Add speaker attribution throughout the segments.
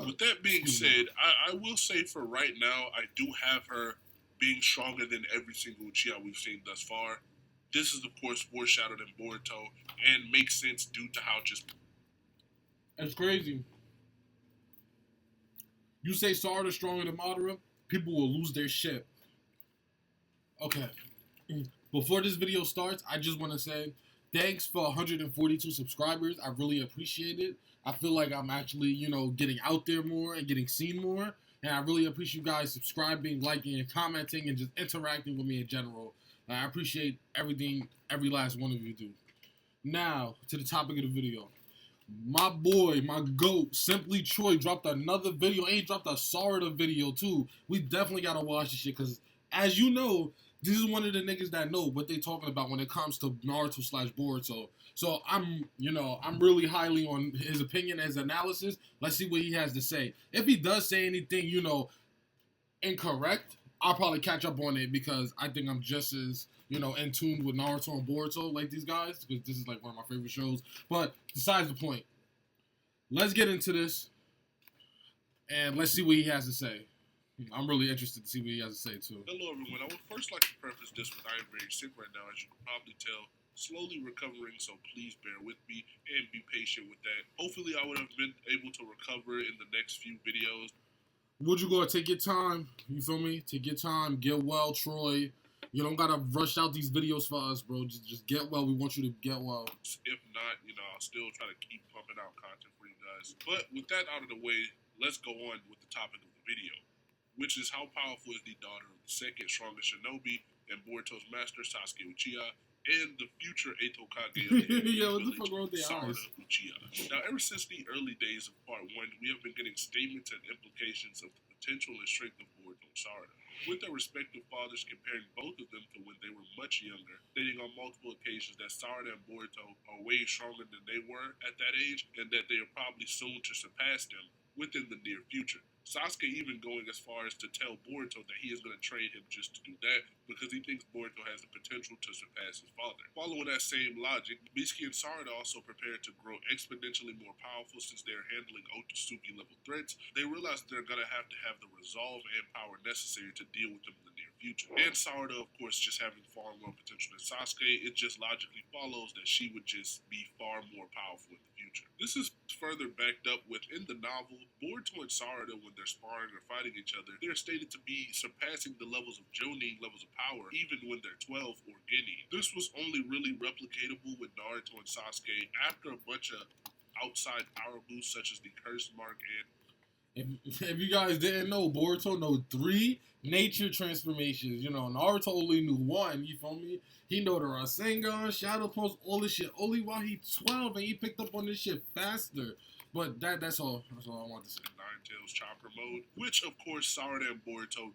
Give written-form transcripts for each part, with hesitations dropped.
Speaker 1: With that being said, I will say for right now, I do have her being stronger than every single Uchiha we've seen thus far. This is, of course, foreshadowed in Boruto and makes sense due to how just...
Speaker 2: It's crazy. You say Sarada stronger than Madara, people will lose their shit. Okay. Before this video starts, I just want to say thanks for 142 subscribers. I really appreciate it. I feel like I'm actually, getting out there more and getting seen more. And I really appreciate you guys subscribing, liking, and commenting, and just interacting with me in general. I appreciate everything every last one of you do. Now, to the topic of the video. My boy, my GOAT, Simply Troy, dropped another video. And he dropped a Sarada video, too. We definitely got to watch this shit, because, as you know, this is one of the niggas that know what they talking about when it comes to Naruto/Boruto. So I'm really highly on his opinion, his analysis. Let's see what he has to say. If he does say anything, incorrect, I'll probably catch up on it, because I think I'm just as, in tune with Naruto and Boruto like these guys, because this is like one of my favorite shows. But besides the point, let's get into this and let's see what he has to say. I'm really interested to see what he has to say, too.
Speaker 1: Hello, everyone. I would first like to preface this with I am very sick right now, as you can probably tell. Slowly recovering, so please bear with me and be patient with that. Hopefully, I would have been able to recover in the next few videos.
Speaker 2: Would you go take your time? You feel me? Take your time. Get well, Troy. You don't gotta rush out these videos for us, bro. Just get well. We want you to get well.
Speaker 1: If not, I'll still try to keep pumping out content for you guys. But with that out of the way, let's go on with the topic of the video, which is how powerful is the daughter of the second strongest shinobi and Boruto's master, Sasuke Uchiha, and the future Eighth Hokage of the
Speaker 2: Yo, what the fuck wrong with their
Speaker 1: Sarada
Speaker 2: eyes?
Speaker 1: Uchiha. Now, ever since the early days of Part 1, we have been getting statements and implications of the potential and strength of Boruto and Sarada, with their respective fathers comparing both of them to when they were much younger, stating on multiple occasions that Sarada and Boruto are way stronger than they were at that age, and that they are probably soon to surpass them within the near future. Sasuke even going as far as to tell Boruto that he is going to train him just to do that, because he thinks Boruto has the potential to surpass his father. Following that same logic, Mitsuki and Sarada also prepared to grow exponentially more powerful since they are handling Otsutsuki level threats. They realize that they're going to have the resolve and power necessary to deal with them in the near future. And Sarada, of course, just having far more potential than Sasuke, it just logically follows that she would just be far more powerful in the future. This is further backed up within the novel. Boruto and Sarada, when they're sparring or fighting each other, they're stated to be surpassing the levels of Jonin levels of power, even when they're 12 or Genin. This was only really replicatable with Naruto and Sasuke after a bunch of outside power boosts such as the Curse Mark and...
Speaker 2: If you guys didn't know, Boruto know 3 nature transformations. Naruto only knew 1, you feel me? He know the Rasengan, Shadow Pulse, all this shit. Only while he's 12 and he picked up on this shit faster. But that's all I want to say.
Speaker 1: Nine Tails Chopper mode, which of course Sarada and Boruto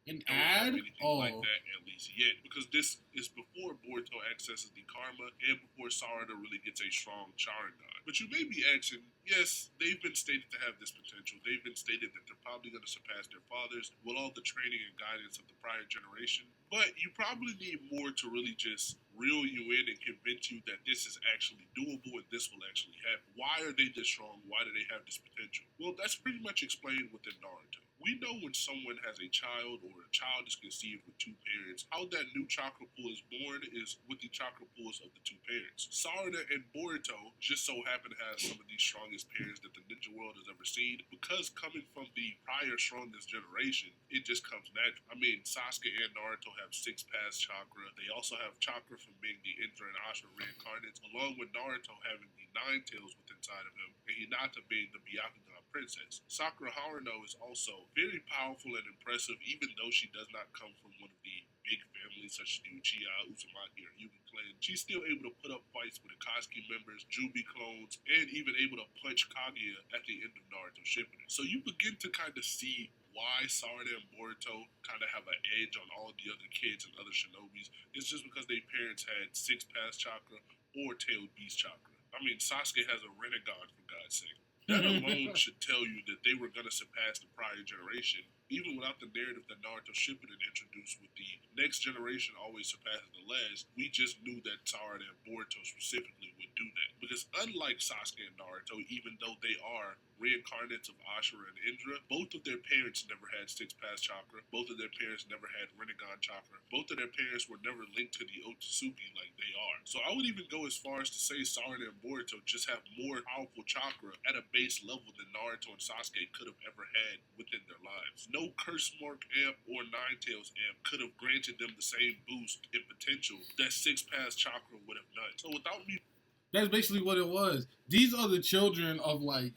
Speaker 2: don't have anything
Speaker 1: like that, at least yet, because this is before Boruto accesses the Karma and before Sarada really gets a strong Sharingan. But you may be asking, yes, they've been stated to have this potential. They've been stated that they're probably going to surpass their fathers with all the training and guidance of the prior generation. But you probably need more to really just reel you in and convince you that this is actually doable and this will actually happen. Why are they this strong? Why do they have this potential? Well, that's pretty much explained within Naruto. We know when someone has a child or a child is conceived with 2 parents, how that new chakra pool is born is with the chakra pools of the 2 parents. Sarada and Boruto just so happen to have some of the strongest parents that the ninja world has ever seen, because coming from the prior strongest generation, it just comes natural. I mean, Sasuke and Naruto have 6 pass chakra. They also have chakra from being the Indra and Ashura reincarnates, along with Naruto having the 9 tails within inside of him, and Hinata being the Byakugan princess. Sakura Haruno is also very powerful and impressive, even though she does not come from one of the big families such as the Uchiha, Uzumaki, or Hyuga clan. She's still able to put up fights with Akatsuki members, Jubi clones, and even able to punch Kaguya at the end of Naruto Shippuden. So you begin to kind of see why Sarada and Boruto kind of have an edge on all the other kids and other shinobis. It's just because their parents had 6 pass chakra or tailed beast chakra. I mean, Sasuke has a Renegon, for God's sake. That alone should tell you that they were going to surpass the prior generation even without the narrative that Naruto should have been introduced with the next generation always surpassing the last, we just knew that Sarada and Boruto specifically would do that. Because unlike Sasuke and Naruto, even though they are reincarnates of Ashura and Indra, both of their parents never had Six Paths Chakra, both of their parents never had Rinnegan Chakra, both of their parents were never linked to the Otsutsuki like they are. So I would even go as far as to say Sarada and Boruto just have more powerful chakra at a base level than Naruto and Sasuke could have ever had within their lives. No Curse Mark Amp or Nine Tails Amp could have granted them the same boost in potential that Six Paths Chakra would have done. So without me...
Speaker 2: That's basically what it was. These are the children of, like,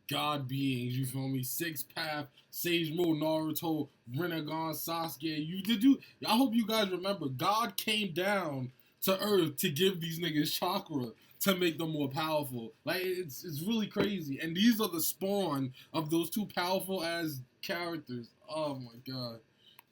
Speaker 2: God beings, you feel me? Six Path, Sage Mode, Naruto, Rinnegan, Sasuke. I hope you guys remember, God came down to Earth to give these niggas chakra to make them more powerful. Like, it's really crazy. And these are the spawn of those two powerful ass characters. Oh my god.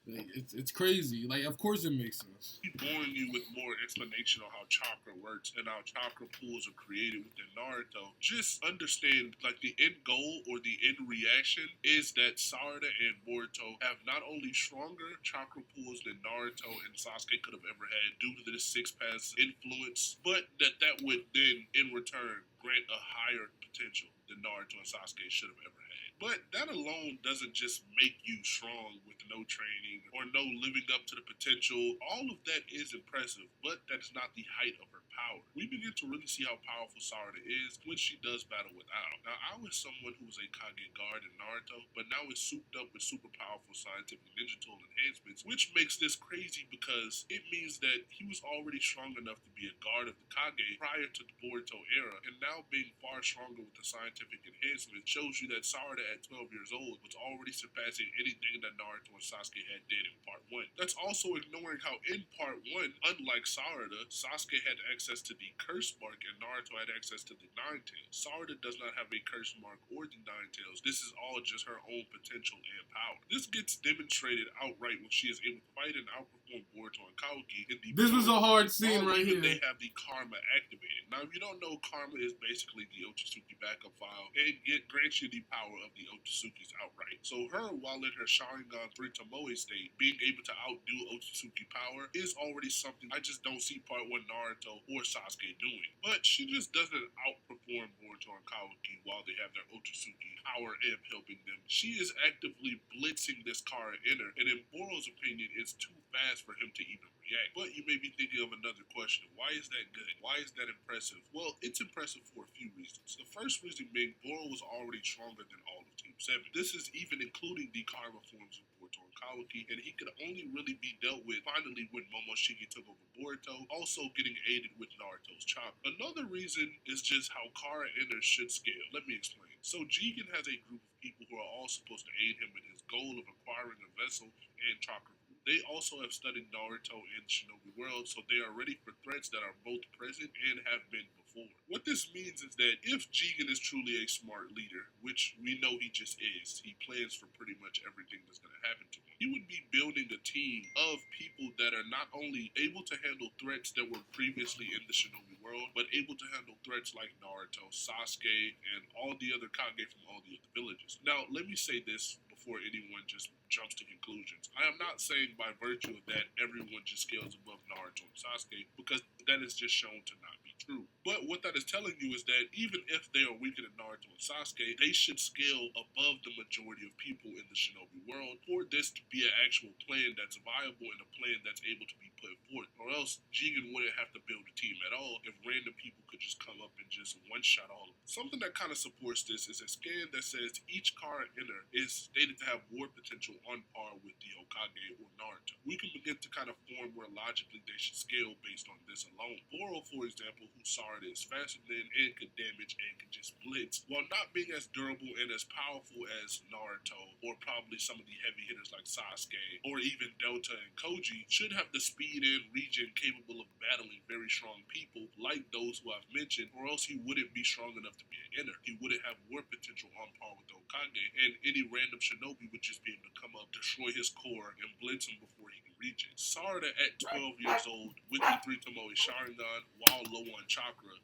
Speaker 2: Like, it's crazy. Like, of course it makes sense.
Speaker 1: Boring you with more explanation on how chakra works and how chakra pools are created within Naruto. Just understand, like, the end goal or the end reaction is that Sarada and Boruto have not only stronger chakra pools than Naruto and Sasuke could have ever had due to the Six Paths influence, but that would then, in return, grant a higher potential than Naruto and Sasuke should have ever had. But that alone doesn't just make you strong with no training or no living up to the potential. All of that is impressive, but that is not the height of her power. We begin to really see how powerful Sarada is when she does battle with Ao. Now, Ao is someone who was a Kage guard in Naruto, but now is souped up with super powerful scientific ninja tool enhancements, which makes this crazy because it means that he was already strong enough to be a guard of the Kage prior to the Boruto era, and now being far stronger with the scientific enhancement shows you that Sarada at 12 years old was already surpassing anything that Naruto and Sasuke had did in part 1. That's also ignoring how in part 1, unlike Sarada, Sasuke had access to the Curse Mark and Naruto had access to the Nine Tails. Sarada does not have a Curse Mark or the Nine Tails. This is all just her own potential and power. This gets demonstrated outright when she is able to fight and outperform Boruto and Kauki in the...
Speaker 2: This was a hard scene right here.
Speaker 1: They have the Karma activated. Now, if you don't know, Karma is basically the Otsutsuki backup file and it grants you the power of the Otsutsukis outright. So her, while in her Sharingan 3 Tomoe state, being able to outdo Otsutsuki power is already something I just don't see part 1 Naruto or Sasuke doing. But she just doesn't outperform Boruto and Kauki while they have their Otsutsuki power amp helping them. She is actively blitzing this Kara inner, and in Boro's opinion, it's too fast for him to even react. But you may be thinking of another question. Why is that good? Why is that impressive? Well, it's impressive for a few reasons. The first reason being Boro was already stronger than all of Team 7. This is even including the Karma forms of Boruto and Kauki, and he could only really be dealt with finally when Momoshiki took over Boruto, also getting aided with Naruto's chakra. Another reason is just how Kara Inner should scale. Let me explain. So Jigen has a group of people who are all supposed to aid him in his goal of acquiring a vessel and chakra. They also have studied Naruto and Shinobi World, so they are ready for threats that are both present and have been before. What this means is that if Jigen is truly a smart leader, which we know he just is, he plans for pretty much everything that's going to happen to him, he would be building a team of people that are not only able to handle threats that were previously in the Shinobi World, but able to handle threats like Naruto, Sasuke, and all the other Kage from all the other villages. Now, let me say this before anyone just jumps to conclusions. I am not saying by virtue of that everyone just scales above Naruto and Sasuke, because that is just shown to not be true. But what that is telling you is that even if they are weaker than Naruto and Sasuke, they should scale above the majority of people in the Shinobi World for this to be an actual plan that's viable and a plan that's able to be put forth. Or else Jigen wouldn't have to build a team at all if random people could just come up and just one-shot all of them. Something that kind of supports this is a scan that says each Kara Inner is stated to have war potential on par with the Hokage or Naruto. We can begin to kind of form where logically they should scale based on this alone. Boro, for example, who Sarada is faster than and could damage and can just blitz, while not being as durable and as powerful as Naruto or probably some of the heavy hitters like Sasuke or even Delta and Koji, should have the speed and regen capable of battling very strong people like those who I've mentioned, or else he wouldn't be strong enough to be an inner. He wouldn't have war potential on par with the Hokage, and any random shinobi would just be able to come up, destroy his core, and blitz him before he can reach it. Sarada at 12 years old with the 3 Tomoe Sharingan while low on chakra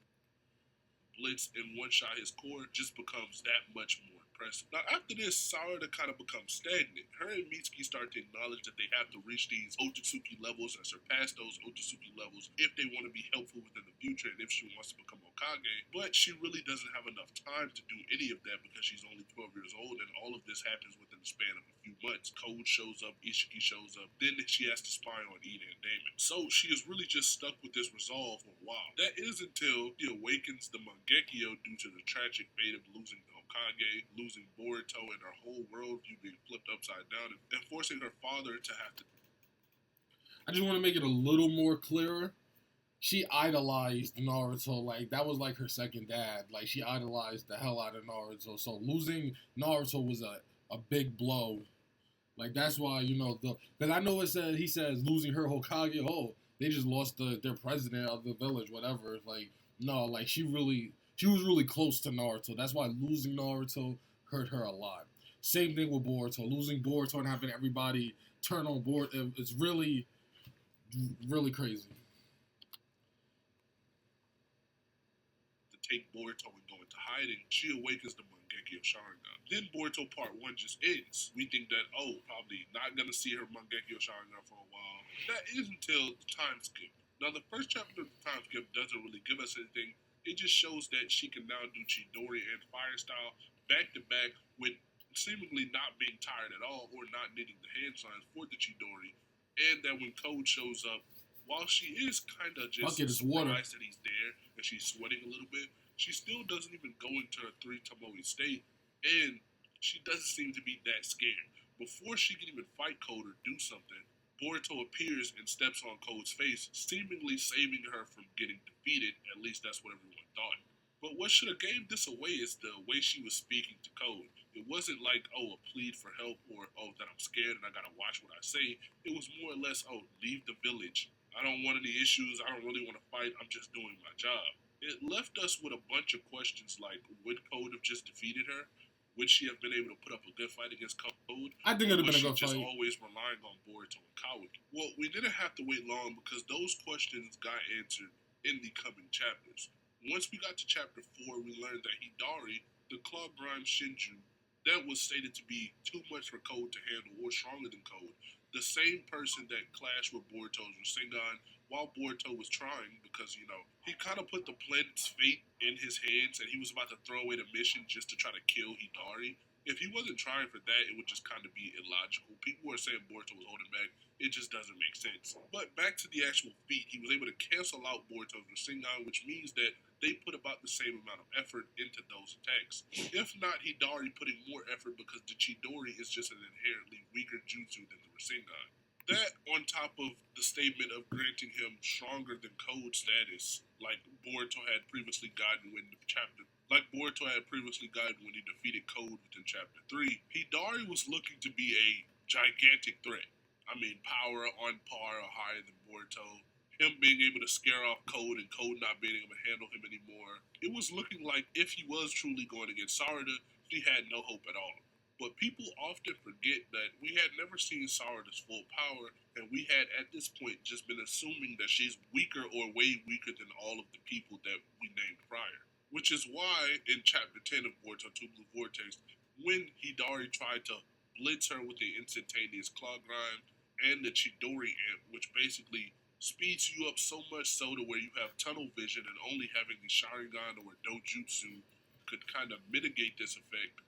Speaker 1: blitz and one-shot his core just becomes that much more impressive. Now, after this, Sarada kind of becomes stagnant. Her and Mitsuki start to acknowledge that they have to reach these Otsutsuki levels and surpass those Otsutsuki levels if they want to be helpful within the future and if she wants to become Hokage. But she really doesn't have enough time to do any of that because she's only 12 years old, and all of this happens within the span of a few months. Code shows up, Ishiki shows up, then she has to spy on Ida and Damon. So she is really just stuck with this resolve for a while. That is until she awakens the Mangekyo due to the tragic fate of losing the Hokage, losing Boruto, and her whole worldview being flipped upside down, and forcing her father to have to.
Speaker 2: I just want to make it a little more clearer. She idolized Naruto. Like, that was like her second dad. Like, she idolized the hell out of Naruto. So losing Naruto was a big blow. Like, that's why, you know, because I know he says losing her Hokage, oh, they just lost their president of the village, whatever. Like, no, like, she was really close to Naruto. That's why losing Naruto hurt her a lot. Same thing with Boruto. Losing Boruto and having everybody turn on board, it's really, really crazy.
Speaker 1: Take Boruto and go into hiding, she awakens the Mangekyo Sharingan. Then Boruto Part 1 just ends. We think that, oh, probably not gonna see her Mangekyo Sharingan for a while. That is until the time skip. Now, the first chapter of the time skip doesn't really give us anything. It just shows that she can now do Chidori and Fire Style back to back with seemingly not being tired at all or not needing the hand signs for the Chidori. And that when Code shows up, while she is kind of just surprised that he's there and she's sweating a little bit, she still doesn't even go into her 3 Tomoe state, and she doesn't seem to be that scared. Before she can even fight Code or do something, Boruto appears and steps on Code's face, seemingly saving her from getting defeated. At least that's what everyone thought. But what should have gave this away is the way she was speaking to Code. It wasn't like, oh, a plead for help or, oh, that I'm scared and I gotta watch what I say. It was more or less, oh, leave the village. I don't want any issues. I don't really want to fight. I'm just doing my job. It left us with a bunch of questions like, would Code have just defeated her? Would she have been able to put up a good fight against Code?
Speaker 2: I think it would have been a good fight.
Speaker 1: Was she just always relying on Boruto and Kawaki? Well, we didn't have to wait long because those questions got answered in the coming chapters. Once we got to chapter 4, we learned that Hidari, the Claw Grime Shinju, that was stated to be too much for Code to handle or stronger than Code. The same person that clashed with Boruto's Rasengan while Boruto was trying because, you know, he kind of put the planet's fate in his hands and he was about to throw away the mission just to try to kill Hidari. If he wasn't trying for that, it would just kind of be illogical. People were saying Boruto was holding back. It just doesn't make sense. But back to the actual feat, he was able to cancel out Boruto's Rasengan, which means that they put about the same amount of effort into those attacks. If not, Hidari putting more effort because the Chidori is just an inherently weaker jutsu than the Rasengan. That, on top of the statement of granting him stronger than Code status, like Boruto had previously gotten when he defeated Code within Chapter 3, Hidari was looking to be a gigantic threat. I mean, power on par or higher than Boruto. Him being able to scare off Code and Code not being able to handle him anymore. It was looking like if he was truly going against Sarada, he had no hope at all. But people often forget that we had never seen Sarada's full power, and we had at this point just been assuming that she's weaker or way weaker than all of the people that we named prior. Which is why in Chapter 10 of Boruto 2 Blue Vortex, when Hidari tried to blitz her with the instantaneous Claw Grind and the Chidori Amp, which basically speeds you up so much so to where you have tunnel vision and only having the Sharingan or Dojutsu could kind of mitigate this effect,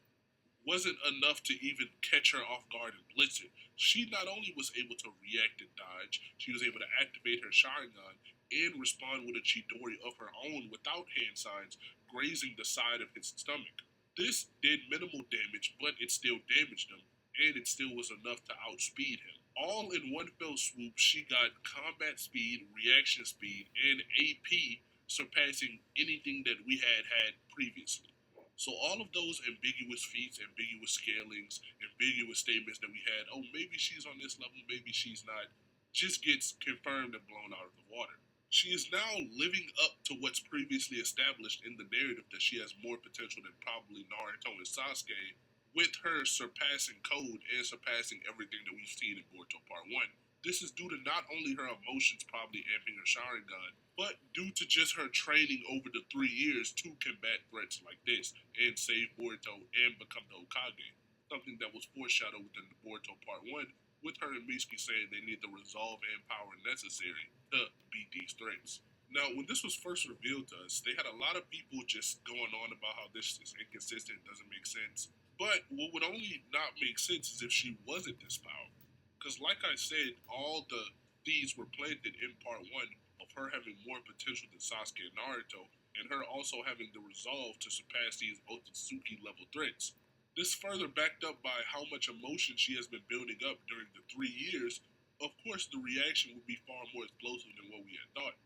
Speaker 1: wasn't enough to even catch her off guard and blitz it. She not only was able to react and dodge, she was able to activate her Sharingan and respond with a Chidori of her own without hand signs, grazing the side of his stomach. This did minimal damage, but it still damaged him, and it still was enough to outspeed him. All in one fell swoop, she got combat speed, reaction speed, and AP surpassing anything that we had previously. So all of those ambiguous feats, ambiguous scalings, ambiguous statements that we had, oh, maybe she's on this level, maybe she's not, just gets confirmed and blown out of the water. She is now living up to what's previously established in the narrative that she has more potential than probably Naruto and Sasuke, with her surpassing Code and surpassing everything that we've seen in Boruto Part 1. This is due to not only her emotions probably amping her Sharingan, but due to just her training over the 3 years to combat threats like this and save Boruto and become the Hokage. Something that was foreshadowed within the Boruto Part 1, with her and Mitsuki saying they need the resolve and power necessary to beat these threats. Now, when this was first revealed to us, they had a lot of people just going on about how this is inconsistent, doesn't make sense. But what would only not make sense is if she wasn't this powerful. Because, like I said, all the seeds were planted in part 1 of her having more potential than Sasuke and Naruto, and her also having the resolve to surpass these Otsutsuki level threats. This further backed up by how much emotion she has been building up during the 3 years. Of course, the reaction would be far more explosive than what we had thought.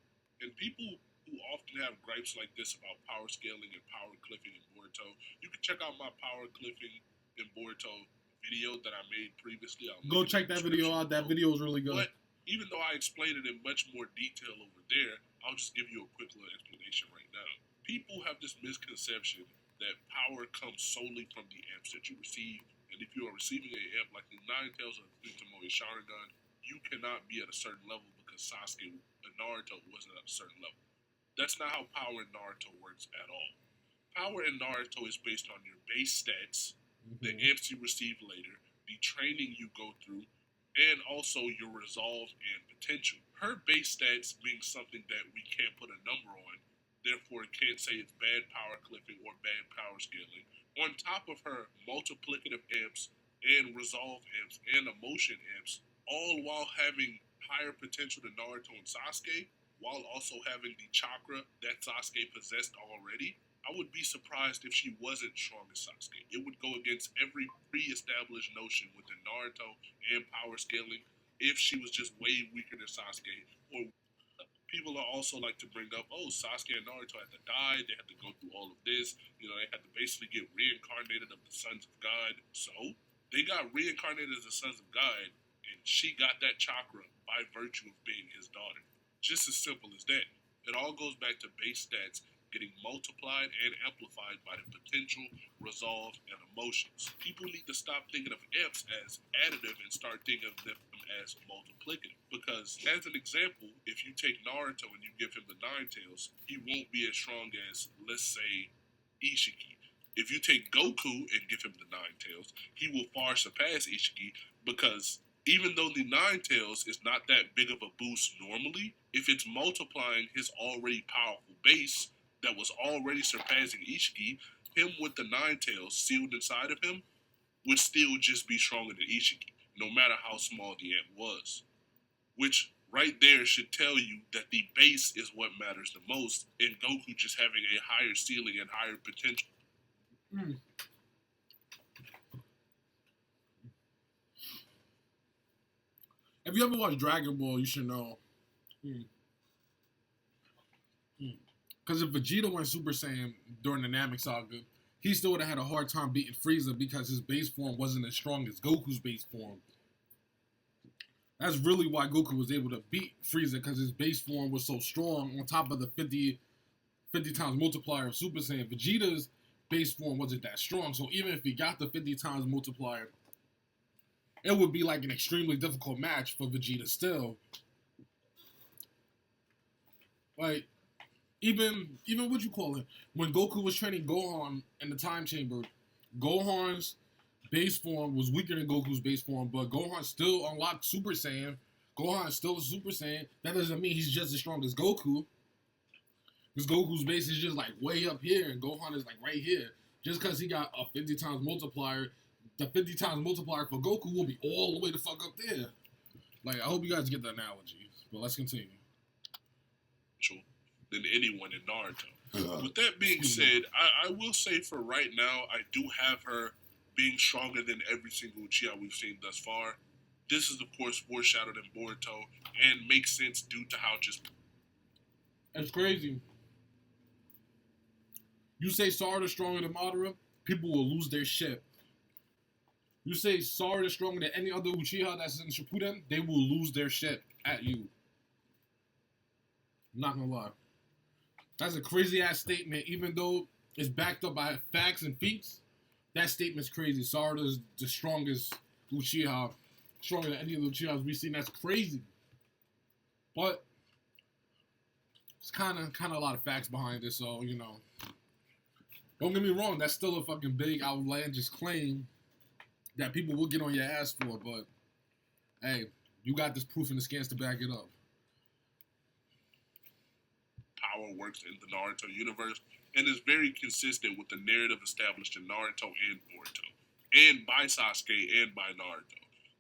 Speaker 1: And people who often have gripes like this about power scaling and power cliffing in Boruto, you can check out my power cliffing in Boruto video that I made previously.
Speaker 2: Go check that video out. That video is really good.
Speaker 1: But even though I explained it in much more detail over there, I'll just give you a quick little explanation right now. People have this misconception that power comes solely from the amps that you receive, and if you are receiving an amp like the Nine Tails or the Tomoe Sharingan, you cannot be at a certain level because Sasuke and Naruto wasn't at a certain level. That's not how power in Naruto works at all. Power in Naruto is based on your base stats, the amps you receive later, the training you go through, and also your resolve and potential. Her base stats being something that we can't put a number on, therefore can't say it's bad power clipping or bad power scaling. On top of her multiplicative amps and resolve amps and emotion amps, all while having higher potential than Naruto and Sasuke, while also having the chakra that Sasuke possessed already, I would be surprised if she wasn't strong as Sasuke. It would go against every pre-established notion within Naruto and power scaling if she was just way weaker than Sasuke. Or people are also like to bring up, oh, Sasuke and Naruto had to die, they had to go through all of this, they had to basically get reincarnated of the Sons of God. So, they got reincarnated as the Sons of God, and she got that chakra by virtue of being his daughter. Just as simple as that. It all goes back to base stats getting multiplied and amplified by the potential, resolve, and emotions. People need to stop thinking of amps as additive and start thinking of them as multiplicative. Because, as an example, if you take Naruto and you give him the Nine Tails, he won't be as strong as, let's say, Ishiki. If you take Goku and give him the Nine Tails, he will far surpass Ishiki because even though the Nine Tails is not that big of a boost normally, if it's multiplying his already powerful base that was already surpassing Ishiki, him with the Nine Tails sealed inside of him would still just be stronger than Ishiki, no matter how small the amp was. Which right there should tell you that the base is what matters the most, and Goku just having a higher ceiling and higher potential.
Speaker 2: If you ever watched Dragon Ball, you should know. Because if Vegeta went Super Saiyan during the Namek Saga, he still would have had a hard time beating Frieza because his base form wasn't as strong as Goku's base form. That's really why Goku was able to beat Frieza, because his base form was so strong on top of the 50 times multiplier of Super Saiyan. Vegeta's base form wasn't that strong, so even if he got the 50 times multiplier, it would be like an extremely difficult match for Vegeta still. Like, even what you call it, when Goku was training Gohan in the time chamber, Gohan's base form was weaker than Goku's base form, but Gohan still unlocked Super Saiyan. Gohan is still a Super Saiyan. That doesn't mean he's just as strong as Goku. Because Goku's base is just like way up here, and Gohan is like right here. Just because he got a 50 times multiplier, the 50 times multiplier for Goku will be all the way the fuck up there. Like, I hope you guys get the analogy. But let's continue.
Speaker 1: Than anyone in Naruto. With that being said, I will say for right now, I do have her being stronger than every single Uchiha we've seen thus far. This is, of course, foreshadowed in Boruto and makes sense due to how just...
Speaker 2: It's crazy. You say Sarada stronger than Madara, people will lose their shit. You say Sarada stronger than any other Uchiha that's in Shippuden, they will lose their shit at you. I'm not gonna lie. That's a crazy ass statement, even though it's backed up by facts and feats. That statement's crazy. Sarada's the strongest Uchiha stronger than any of the Uchihas we've seen. That's crazy. But it's kind of a lot of facts behind this, so, you know. Don't get me wrong, that's still a fucking big outlandish claim that people will get on your ass for, but hey, you got this proof in the scans to back it up.
Speaker 1: Power works in the Naruto universe and is very consistent with the narrative established in Naruto and Boruto, and by Sasuke and by Naruto.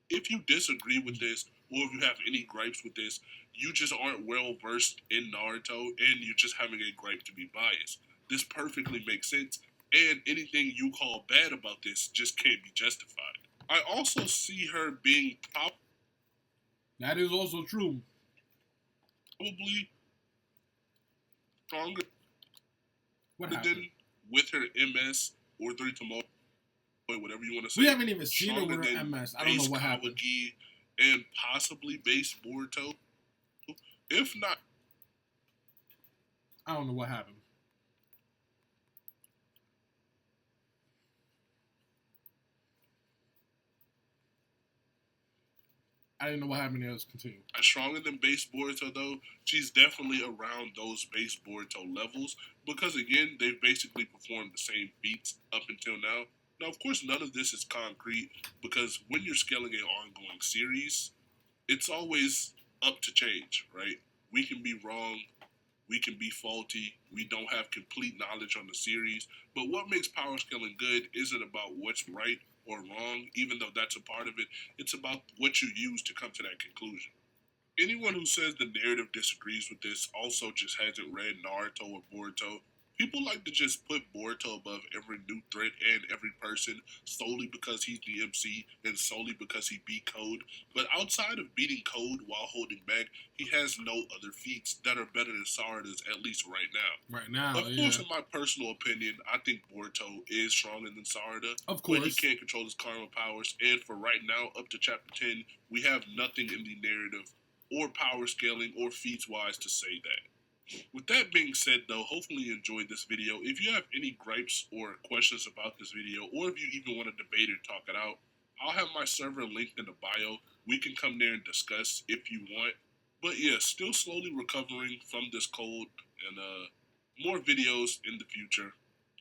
Speaker 1: If you disagree with this, or if you have any gripes with this, you just aren't well versed in Naruto and you're just having a gripe to be biased. This perfectly makes sense, and anything you call bad about this just can't be justified. I also see her being
Speaker 2: That is also true.
Speaker 1: probably stronger
Speaker 2: What
Speaker 1: than
Speaker 2: happened?
Speaker 1: with her MS or 3 Tomoe, whatever you want to say.
Speaker 2: We haven't even seen her
Speaker 1: Stronger
Speaker 2: with her
Speaker 1: than
Speaker 2: MS. I don't know
Speaker 1: base
Speaker 2: what happened.
Speaker 1: Kawagi and possibly base Boruto. If not,
Speaker 2: I don't know what happened. I didn't know what happened there. Let's continue.
Speaker 1: stronger than base Boruto though, she's definitely around those base Boruto levels because again, they've basically performed the same feats up until now. Now, of course, none of this is concrete because when you're scaling an ongoing series, it's always up to change, right? We can be wrong, we can be faulty, we don't have complete knowledge on the series, but what makes power scaling good isn't about what's right or wrong, even though that's a part of it. It's about what you use to come to that conclusion. Anyone who says the narrative disagrees with this also just hasn't read Naruto or Boruto. People like to just put Boruto above every new threat and every person solely because he's the MC and solely because he beat Code. But outside of beating Code while holding back, he has no other feats that are better than Sarada's, at least right now.
Speaker 2: Right now,
Speaker 1: Of course, in my personal opinion, I think Boruto is stronger than Sarada.
Speaker 2: Of course.
Speaker 1: But he can't control his karma powers. And for right now, up to chapter 10, we have nothing in the narrative or power scaling or feats wise to say that. With that being said though, hopefully you enjoyed this video. If you have any gripes or questions about this video, or if you even want to debate or talk it out, I'll have my server linked in the bio. We can come there and discuss if you want. But yeah, still slowly recovering from this cold and more videos in the future.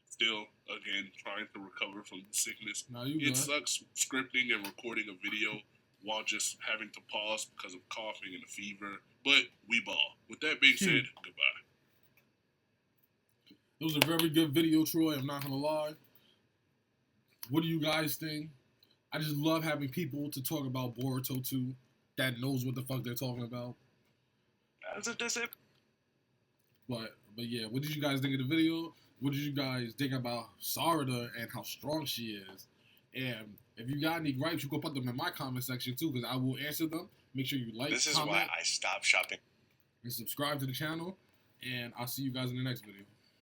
Speaker 1: Still, again, trying to recover from the sickness.
Speaker 2: No, you
Speaker 1: It
Speaker 2: good.
Speaker 1: sucks scripting and recording a video while just having to pause because of coughing and a fever. But we ball. With that being said, goodbye.
Speaker 2: It was a very good video, Troy. I'm not gonna lie. What do you guys think? I just love having people to talk about Boruto 2 that knows what the fuck they're talking about.
Speaker 3: As a disip.
Speaker 2: But yeah, what did you guys think of the video? What did you guys think about Sarada and how strong she is? And if you got any gripes, you can put them in my comment section too, because I will answer them. Make sure you like,
Speaker 3: This is
Speaker 2: comment,
Speaker 3: why I stopped shopping.
Speaker 2: and subscribe to the channel. And I'll see you guys in the next video.